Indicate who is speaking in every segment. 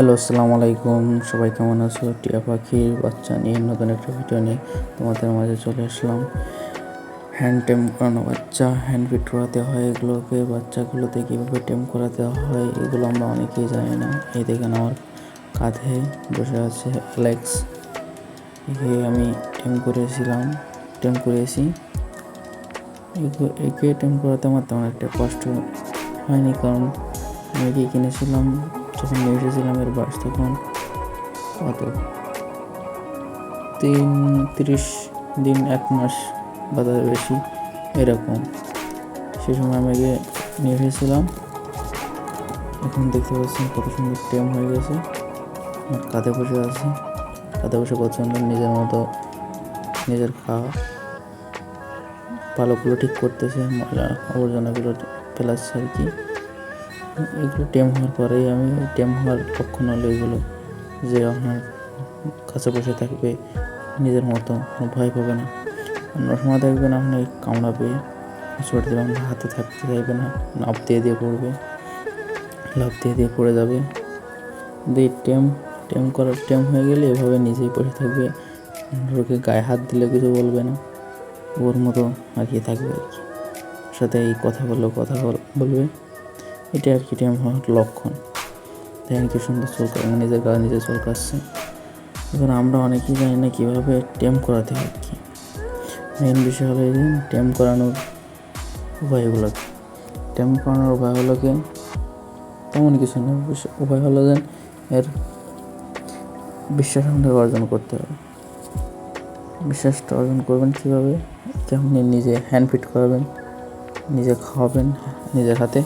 Speaker 1: Hello, আসসালামু আলাইকুম। সবাই কেমন আছো? টিয়া পাখির বাচ্চা নিয়ে নতুন একটা ভিডিও নিয়ে তোমাদের মাঝে চলে আসলাম। হ্যান্ড টেম করানো বাচ্চা, হ্যান্ড ফিট করাতে হয়, এগুলোকে বাচ্চাগুলোতে কীভাবে টেম করাতে হয় এগুলো আমরা অনেকেই জানি না। এই দেখেন আমার কাঁধে বসে আছে অ্যালেক্স। একে আমি টেম করেছি। একে টেম করাতে আমার তেমন একটা কষ্ট হয়নি, কারণ আমি একে কিনেছিলাম যখন নিয়ে এসেছিলাম। এর বয়স তখন কত 30 দিন, 1 মাস বা তার বেশি এরকম। সে সময় আমি একে নিয়ে এসেছিলাম। এখন দেখতে পাচ্ছেন কত সুন্দর টেম হয়ে গেছে। আমার কাঁধে বসে আছে, কাঁধে বসে কত সুন্দর নিজের মতো নিজের খাওয়া পালকগুলো ঠিক করতেছে, আবর্জনাগুলো ফেলাচ্ছে আর কি। এগুলো টেম হওয়ার পরেই আমি টেম হওয়ার লক্ষণ হলো এগুলো, যে আপনার কাছে বসে থাকবে নিজের মতো, কোনো ভয় পাবে না। অন্য সময় দেখবেন আপনার কামড়াবে, ছোট দিলে আপনার হাতে থাকতে চাইবে না, লাফ দিয়ে পড়ে যাবে। দিয়ে টেম হয়ে গেলে এভাবে নিজেই বসে থাকবে, ওকে গায়ে হাত দিলে কিছু বলবে না, ওর মতো আর কি থাকবে আর কি। সাথে এই কথা বলবে, এটা আর কি টেম হওয়ার লক্ষণ। দেখেন কি সুন্দর নিজের গায়ে নিজে চলকাচ্ছে। এবার আমরা অনেকেই জানি না কীভাবে টেম করাতে হয় কি। মেন বিষয় হলো এই যে টেম করানোর উপায়গুলোকে তেমন কিছু না। উপায় হলো যে এর বিশ্বাস আমাদের অর্জন করতে হবে। বিশ্বাসটা অর্জন করবেন কীভাবে? আপনি নিজে হ্যান্ড ফিট করাবেন, নিজে খাওয়াবেন নিজের হাতে,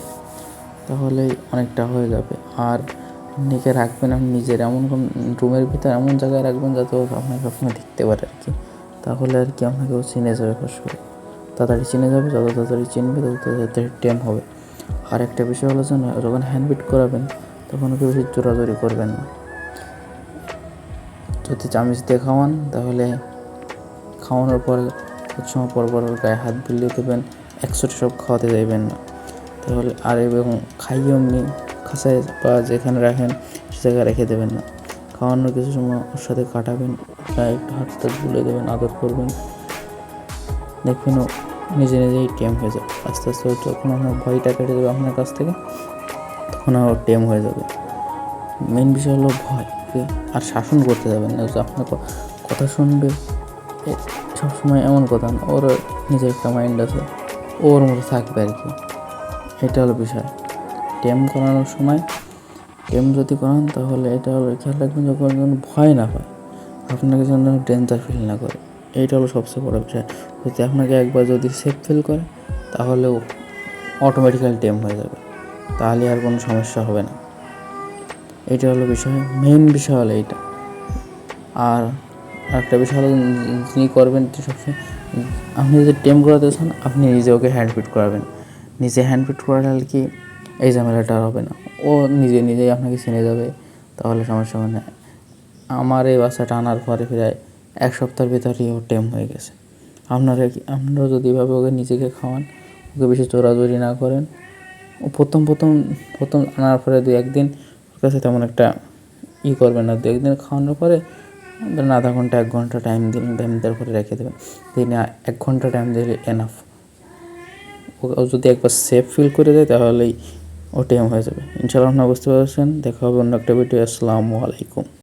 Speaker 1: তাহলেই অনেকটা হয়ে যাবে। আর নিজে রাখবেন আপনি নিজের এমন রুমের ভিতরে এমন জায়গায় রাখবেন যাতে ও আপনাকে সবসময় দেখতে পারে আর কি। তাহলে আর কি আপনাকে ও চিনে যাবে, তাড়াতাড়ি চিনে যাবে। যত তাড়াতাড়ি চিনবে তত তাড়াতাড়ি টেম হবে। আর একটা বিষয় হলো যে যখন হ্যান্ড ফিট করাবেন তখন ওকে বেশি জোরাজোরি করবেন না। যদি চামচ দিয়ে খাওয়ান তাহলে খাওয়ানোর পরে কিছু সময় পর গায়ে হাত বুলিয়ে দেবেন, একসাথে সব খাওয়াতে যাইবেন না তাহলে। আর এবং খাইয়ে এমনি খাঁচায় বা যেখানে রাখেন সে জায়গায় রেখে দেবেন না। খাওয়ানোর কিছু সময় ওর সাথে কাটাবেন, গায়ে একটু হাত বুলিয়ে দেবেন, আদর করবেন, দেখবেন ও নিজেই টেম হয়ে যাবে। আস্তে আস্তে যখন আপনার ভয়টা কেটে যাবে আপনার কাছ থেকে, তখন আবার টেম হয়ে যাবে। মেন বিষয় হলো ভয়, আর শাসন করতে যাবেন না। যে আপনার কথা শুনবে সবসময় এমন কথা না, ওর নিজের একটা মাইন্ড আছে, ওর মতো থাকবে আর কি। এটা হলো বিষয়। টেম করানোর সময় যদি করান তাহলে এটা হলো খেয়াল রাখবেন যখন ভয় না হয়, আপনাকে যেন ডেঞ্জার ফিল না করে। এইটা হলো সবচেয়ে বড় বিষয়। যদি আপনাকে একবার যদি সেফ ফিল করে তাহলে অটোমেটিক্যালি টেম হয়ে যাবে, তাহলে আর কোনো সমস্যা হবে না। এইটা হলো বিষয়, মেইন বিষয় হলো এইটা। আর একটা বিষয় হলো যিনি করবেন সবসময়, আপনি যদি টেম করাতে চান আপনি নিজে ওকে হ্যান্ড ফিট করাবেন। নিজে হ্যান্ড ফিট করালে কি এই ঝামেলাটা আর হবে না, ও নিজেই আপনাকে চিনে যাবে, তাহলে সমস্যা হবে না। আমার এই বাচ্চাটা আনার পরে প্রায় 1 সপ্তাহের ভিতরেই ও টেম হয়ে গেছে। আপনারা যদি এভাবে ওকে নিজেকে খাওয়ান, ওকে বেশি জোরাজোরি না করেন, ও প্রথম আনার পরে 2-1 দিন ওর কাছে তেমন একটা করবেন না। 2-1 দিন খাওয়ানোর পরে ধরুন আধা ঘন্টা 1 ঘন্টা টাইম দেওয়ার পরে রেখে দেবেন। 1 ঘন্টা টাইম দিলে এনাফ। ও যদি একবার সেফ ফিল করে দেয় তাহলেই ও টেম হয়ে যাবে। ইনশাআল্লাহ আপনারা বুঝতে পারছেন। দেখা হবে অন্য একটা ভিডিও। আসসালামু আলাইকুম।